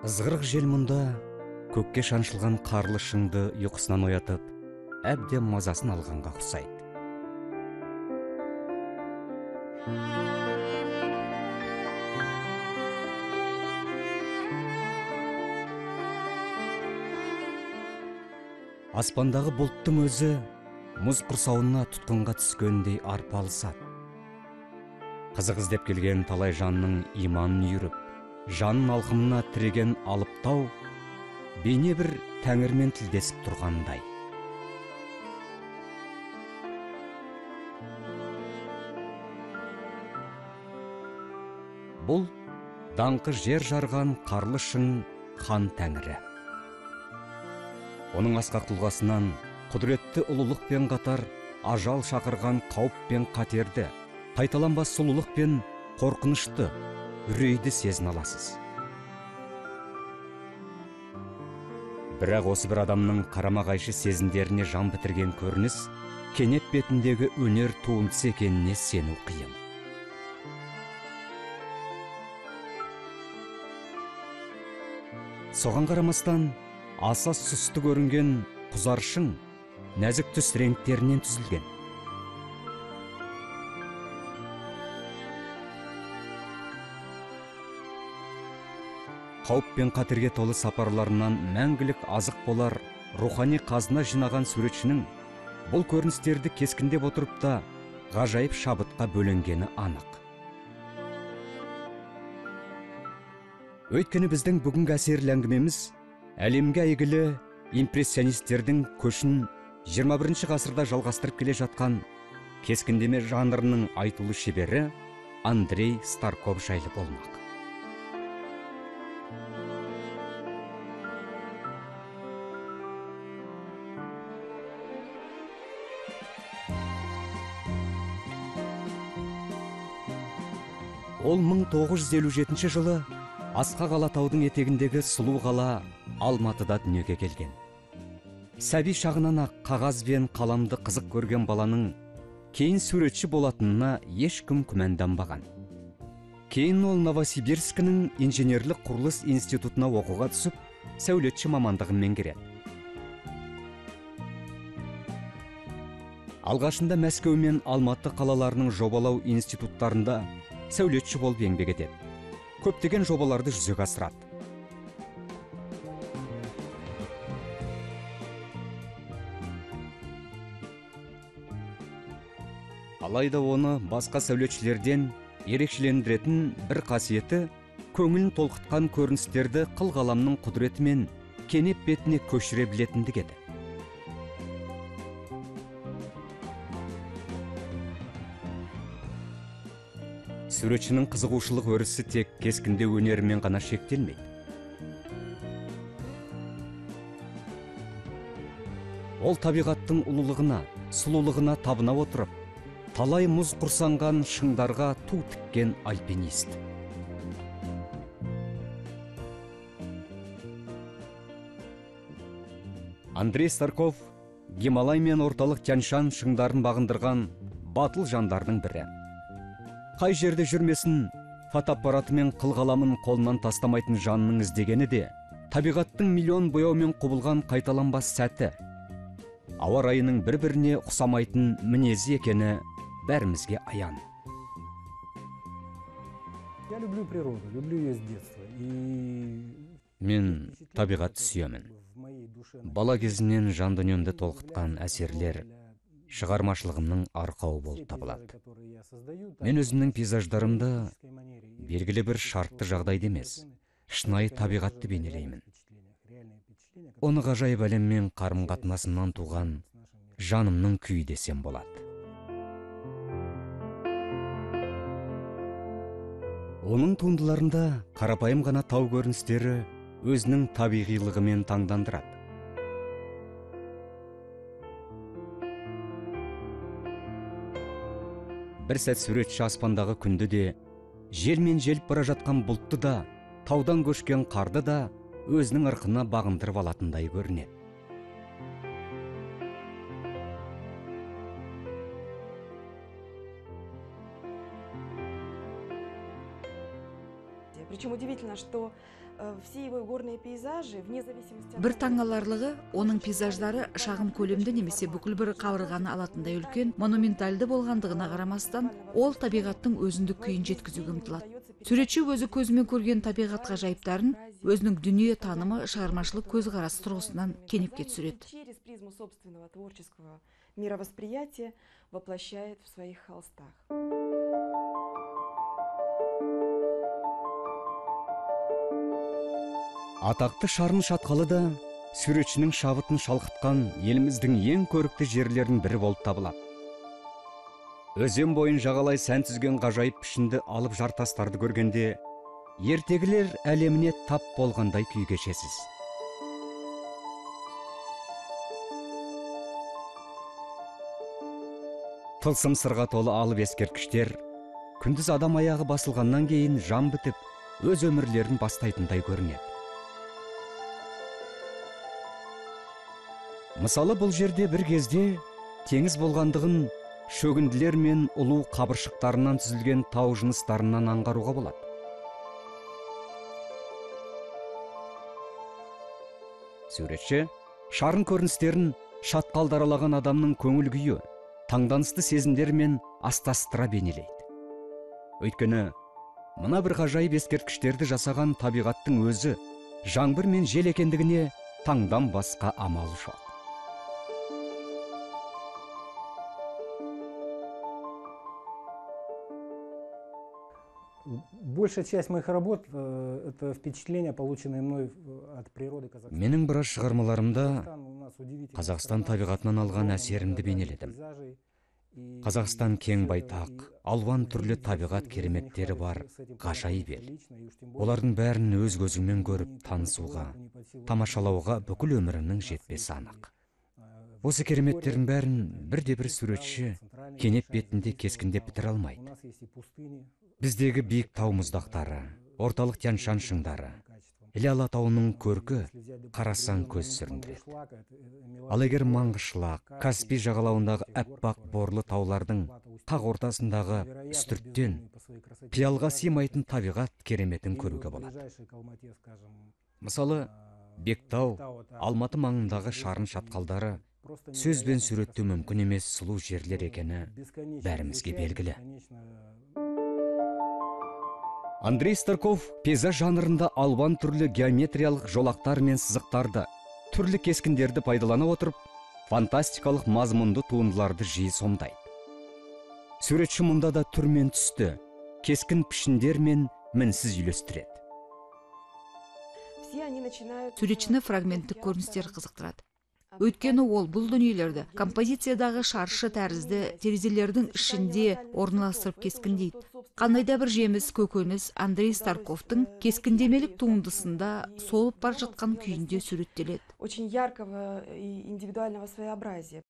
Ызғырық жел мұнда көкке шаншылған қарлы шыңды ұйқысынан оятып, әбден мазасын алғанға ұқсайды. Аспандағы бұлттың өзі мұз құрсауына тұтқынға түскендей арпалысады. Қызық іздеп келген талай жанның иманын үйіріп, жанын алқымына тіреген алып тау, бейне бір тәңірмен тілдесіп тұрғандай. Бұл даңқы жер жарған қарлы шың хан тәңірі. Оның асқақ тұлғасынан құдіретті ұлылықпен қатар ажал шақырған қауіп пен қатерді, қайталанбас сұлулық пен қорқынышты, үрейді сезін аласыз. Бірақ осы бір адамның қарама-қайшы сезімдеріне жан бітірген көрініс кенет бетіндегі өнер туындысы екеніне сену қиын. Соған қарамастан аса сұсты көрінген құзаршың нәзік түс реңктерінен түзілген. Қауіп пен қатерге толы сапарларынан мәңгілік азық болар рухани қазына жинаған суретшінің бұл көріністерді кескіндеп отырып та ғажайып шабытқа бөленгені анық. Өйткені біздің бүгінгі әсерлі әңгімеміз әлемге әйгілі импрессионистердің көшін 21 ғасырда жалғастырып келе жатқан кескіндеме жанрының айтулы шебері Андрей Старков жайлы болмақ. Ол 1957 жылы Асқақ Алатаудың етегіндегі сұлу қала Алматыда дүниеге келген. Сәби шағынан ақ қағаз бен қаламды қызық көрген баланың кейін суретші болатынына ешкім күмәнданбаған. Кейін ол Новосибирскінің инженерлік құрылыс институтына оқуға түсіп, сәулетші мамандығын меңгереді. Алғашында Мәскеу мен Алматы қалаларының жобалау институттарында сәулетші болып еңбек етеді. Көптеген жобаларды жүзеге асырады. Алайда оны басқа сәулетшілерден ерекшелендіретін бір қасиеті көңілін толқытқан көріністерді қыл-қаламның құдіретімен кенеп бетіне көшіре білетіндік еді. Суретшінің қызығушылық өрісі тек кескінде өнерімен ғана шектелмейді. Ол табиғаттың ұлылығына, сұлулығына табына отырып, талай мұз құрсанған шыңдарға ту тіккен альпинист. Андрей Старков Гималай мен орталық Тянь-Шань шыңдарын бағындырған батыл жандардың бірі. Қай жерде жүрмесін, фотоаппараты мен қыл-қаламын қолынан тастамайтын жанның іздегені де, табиғаттың миллион бояумен құбылған қайталанбас сәті, ауа райының бір-біріне ұқсамайтын мінезі екені бәрімізге аян. Мен табиғатты сүйемін. Бала кезімнен жан дүниемді толқытқан әсерлер шығармашылығымның арқауы болып табылады. Мен өзімнің пейзаждарымды белгілі бір шартты жағдайды емес, шынайы табиғатты бейнелеймін. Оны ғажайып әлеммен қарым-қатынасымнан туған жанымның күйі десем болады. Оның туындыларында қарапайым ғана тау көріністері өзінің табиғилығымен таңдандырады. Бір сәт суретші аспандағы күнді де, жер мен желіп бара жатқан бұлтты да, таудан көшкен қарды да өзінің ырқына бағындырып алатындай көрінеді. Причем удивительно, что Бір таңғаларлығы, оның пейзаждары шағын көлемді немесе бүкіл бір қабырғаны алатындай үлкен, монументальды болғандығына қарамастан, ол табиғаттың өзіндік күйін жеткізуге ұмтылады. Суретші өзі көзімен көрген табиғат ғажайыптарын өзінің дүние танымы, шығармашылық көзқарасы тұрғысынан кенепке түсіреді. Через призму собственного творческого мировосприятия воплощает в своих холстах. Атақты Шарын шатқалы да суретшінің шабытын шалқытқан еліміздің ең көрікті жерлерінің бірі болып табылады. Өзен бойын жағалай сән түзген ғажайып пішінді алып жартастарды көргенде, ертегілер әлеміне тап болғандай күй кешесіз. Тылсым сырға толы алып ескерткіштер, күндіз адам аяғы басылғаннан кейін жан бітіп, өз өмірлерін бастайтындай көрінеді. Мысалы, бұл жерде бір кезде теңіз болғандығын шөгінділер мен ұлу қабыршықтарынан түзілген тау жыныстарынан аңғаруға болады. Суретші шарын көріністерін шатқалдаралаған адамның көңіл күйі, таңданысты сезімдер мен астастыра бейнелейді. Өйткені, мына бір ғажайып ескерткіштерді жасаған табиғаттың өзі жаңбыр мен жел екендігіне таңдан басқа амал жоқ. Большая часть моих работ это впечатления, полученные мной от природы Казахстана. Менің біраз шығармаларымда Қазақстан табиғатынан алған әсерімді бейнеледім. Қазақстан кең байтақ, алуан түрлі табиғат кереметтері бар ғажайып ел. Олардың бәрін өз көзіңмен көріп танысуға, тамашалауға бүкіл өміріңнің жетпесі анық. Осы кереметтердің бәрін бірде-бір суретші кенеп бетінде кескіндеп бітіре алмайды. Біздегі биік тау мұздақтары, орталық Тянь-Шань шыңдары, Іле Алатауының көркі қарасаң көз сүріндіреді. Ал егер Маңғышлақ, Каспий жағалауындағы әппақ борлы таулардың тақ ортасындағы үстірттен қиялға сыймайтын табиғат кереметін көруге болады. Мысалы, Бектау, Алматы маңындағы Шарын шатқалдары сөзбен суреттеу мүмкін емес сұлу жерлер екені бәрімізге белгілі. Андрей Старков пейзаж жанрында алуан түрлі геометриялық жолақтар мен сызықтарды, түрлі кескіндерді пайдалана отырып, фантастикалық мазмұнды туындыларды жиі сомдайды. Суретші мұнда да түр мен түсті, кескін пішіндер мен мінсіз үйлестіреді. Суретшіні фрагменттік көріністер қызықтырады. Өйткені ол бұл дүниелерді композициядағы шаршы тәрізді терезелердің ішінде орналастырып кескіндейді. Қандайда бір жеміс көкөніс Андрей Старковтың кескіндемелік туындысында солып бар жатқан күйінде суреттеледі. Очень яркого и индивидуального своеобразия.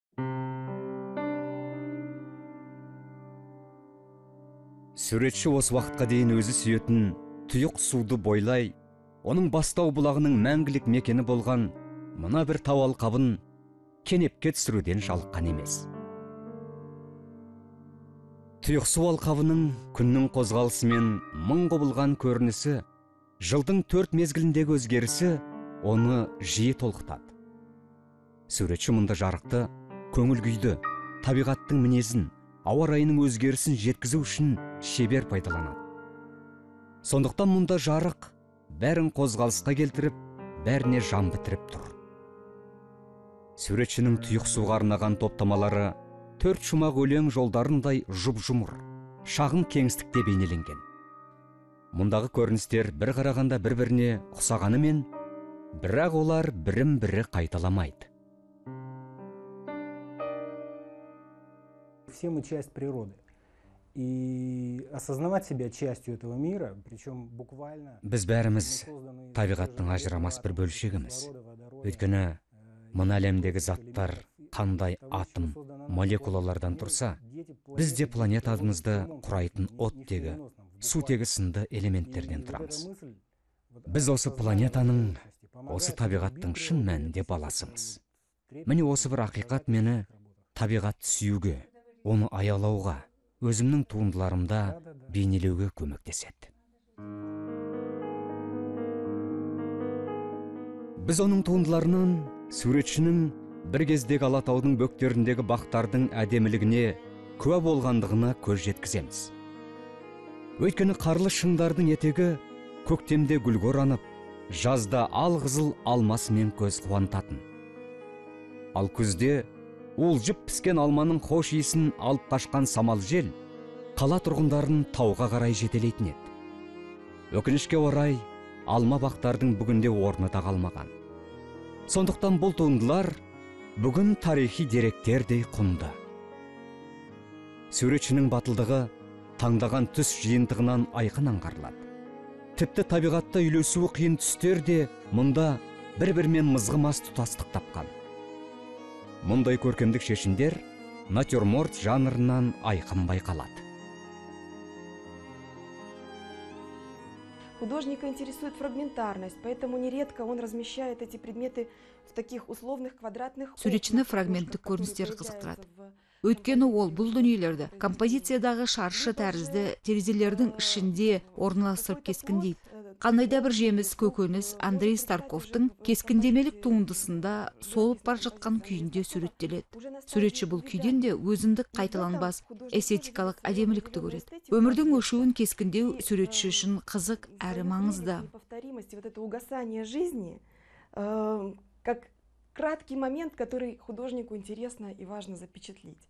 Суретші осы уақытқа дейін өзі сүйетін тұйық суды бойлай, оның бастау бұлағының мәңгілік мекені болған мына бір тау алқабын кенепке түсіруден жалыққан емес. Тұйық су алқабының күннің қозғалысымен мың құбылған көрінісі, жылдың 4 мезгіліндегі өзгерісі оны жиі толқытады. Суретші мұнда жарықты, көңіл күйді, табиғаттың мінезін, ауа райының өзгерісін жеткізу үшін шебер пайдаланады. Сондықтан мұнда жарық бәрін қозғалысқа келтіріп, бәріне жан бітіріп тұр. Суретшінің тұйық суға арнаған топтамалары 4 шумақ өлең жолдарындай жұп-жұмыр, шағын кеңістікте бейнеленген. Мұндағы көріністер бір қарағанда бір-біріне ұқсағанымен, бірақ олар бірін-бірі қайталамайды. Все мы часть природы. И осознавать себя частью этого мира, причем буквально... Біз бәріміз табиғаттың ажырамас бір бөлшегіміз. Өйткені мына әлемдегі заттар қандай атом, молекулалардан тұрса, біз де планетамызды құрайтын оттегі, сутегі сынды элементтерден тұрамыз. Біз осы планетаның, осы табиғаттың шын мәнінде баласымыз. Міне осы бір ақиқат мені табиғат сүюге, оны аялауға, өзімнің туындыларымда бейнелеуге көмектеседі. Біз оның туындыларынан суретшінің бір кездегі Алатаудың бөктеріндегі бақтардың әдемілігіне куә болғандығына көз жеткіземіз. Өйткені қарлы шыңдардың етегі көктемде гүлге оранып, жазда алқызыл алмасымен көз қуантатын. Ал күзде уылжып піскен алманың хош иісін алып қашқан самал жел қала тұрғындарын тауға қарай жетелейтін еді. Өкінішке орай, алма бақтардың бүгінде орны да қалмаған. Сондықтан бұл туындылар бүгін тарихи деректердей құнды. Суретшінің батылдығы таңдаған түс жиынтығынан айқын аңғарылады. Тіпті табиғатта үйлесуі қиын түстер де мұнда бір-бірімен мызғымас тұтастық тапқан. Мұндай көркемдік шешімдер натюрморт жанрынан айқын байқалады. Художника интересует фрагментарность, поэтому нередко он размещает эти предметы в таких условных квадратных... Суретшіні фрагменттік көріністер қызықтырады. Өйткені ол бұл дүниелерді композициядағы шаршы тәрізді терезелердің ішінде орналастырып кескіндейді. Қандайда бір жеміс көкөніс Андрей Старковтың кескіндемелік туындысында солып бар жатқан күйінде суреттеледі. Суретші бұл күйден де өзіндік қайталанбас эстетикалық әдемілікті көреді. Өмірдің өшуін кескіндеу суретші үшін қызық әрі маңызды. Угасание жизни, как краткий момент, который художнику интересно и важно запечатлеть.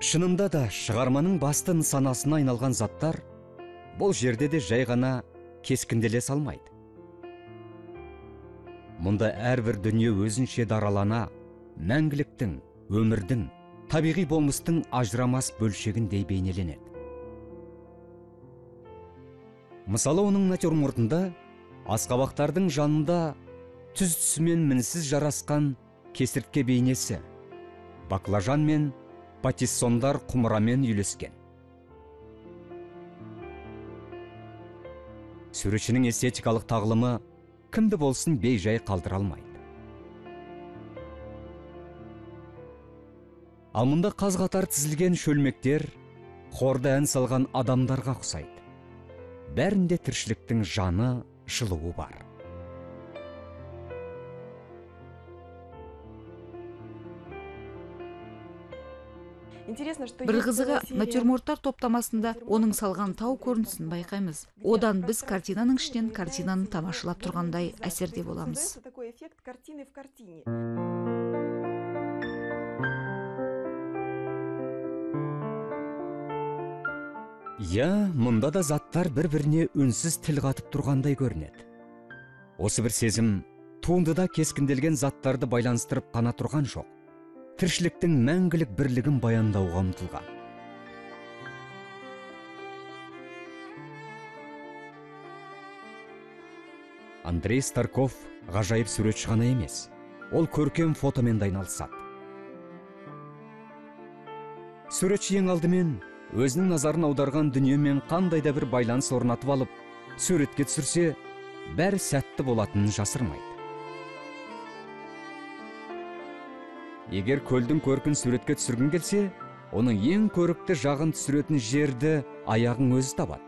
Шынында да шығарманың басты нысанасына айналған заттар бұл жерде де жай ғана кескінделе салмайды. Мұнда әрбір дүние өзінше даралана, мәңгіліктің, өмірдің, табиғи болмыстың ажырамас бөлшегіндей бейнеленеді. Мысалы, оның натюрмортында асқабақтардың жанында түз-түсімен мінсіз жарасқан кесіртке бейнесі, баклажан мен патиссондар құмырамен үйлескен. Суретшінің эстетикалық тағылымы кімді болсын бей-жай қалдыра алмайды. Ал мұнда қаз-қатар тізілген шөлмектер хорда ән салған адамдарға ұқсайды. Бәрінде тіршіліктің жаны, жылуы бар. Бір қызығы, натюрморттар топтамасында оның салған тау көрінісін байқаймыз. Одан біз картинаның ішінен картинаны тамашалап тұрғандай әсерде боламыз. Я, мұнда да заттар бір-біріне үнсіз тіл қатып тұрғандай көрінеді. Осы бір сезім туындыда кескінделген заттарды байланыстырып қана тұрған жоқ. Тіршіліктің мәңгілік бірлігін баяндауға ұмтылған. Андрей Старков ғажайып суретші ғана емес, ол көркем фотомен де айналысады. Суретші ең алдымен өзінің назарын аударған дүниемен қандайда бір байланыс орнатып алып, суретке түсірсе, бәрі сәтті болатынын жасырмайды. Егер көлдің көркін суретке түсіргің келсе, оның ең көрікті жағын түсіретін жерді аяғың өзі табады.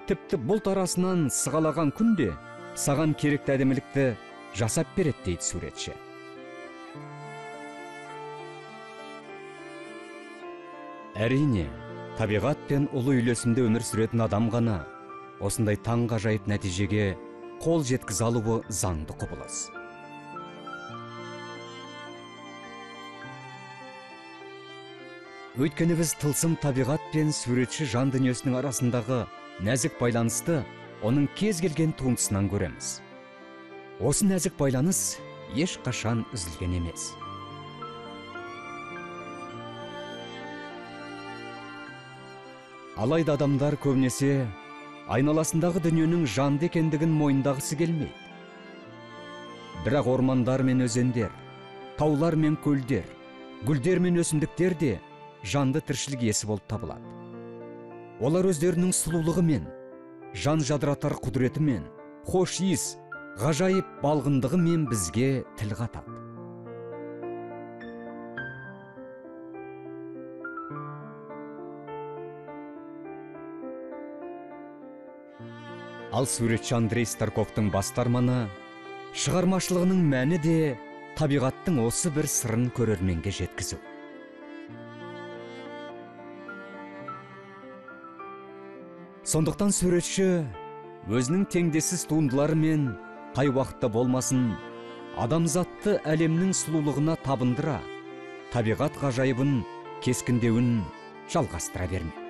Тіпті бұлт арасынан сығалаған күнде саған керекті әдемілікті жасап береді дейді суретші. Әрине, табиғат пен ұлы үйлесімде өмір сүретін адам ғана осындай таңғажайып нәтижеге қол жеткізе алуы заңды құбылыс. Өйткені біз тылсым табиғат пен суретші жан дүниесінің арасындағы нәзік байланысты оның кез келген туындысынан көреміз. Осы нәзік байланыс ешқашан үзілген емес. Алайда адамдар көбінесе айналасындағы дүниенің жанды екендігін мойындағысы келмейді. Бірақ ормандар мен өзендер, таулар мен көлдер, гүлдер мен өсімдіктер де жанды тіршілік иесі болып табылады. Олар өздерінің сұлулығымен, жан жадыратар құдіретімен, хош иіс, ғажайып балғындығымен бізге тіл қатады. Ал суретші Андрей Старковтың бастарманы, шығармашылығының мәні де табиғаттың осы бір сырын көрерменге жеткізу. Сондықтан суретші өзінің теңдессіз туындыларымен қай уақытта болмасын адамзатты әлемнің сұлулығына табындыра, табиғат ғажайыбын кескіндеуін жалғастыра бермек.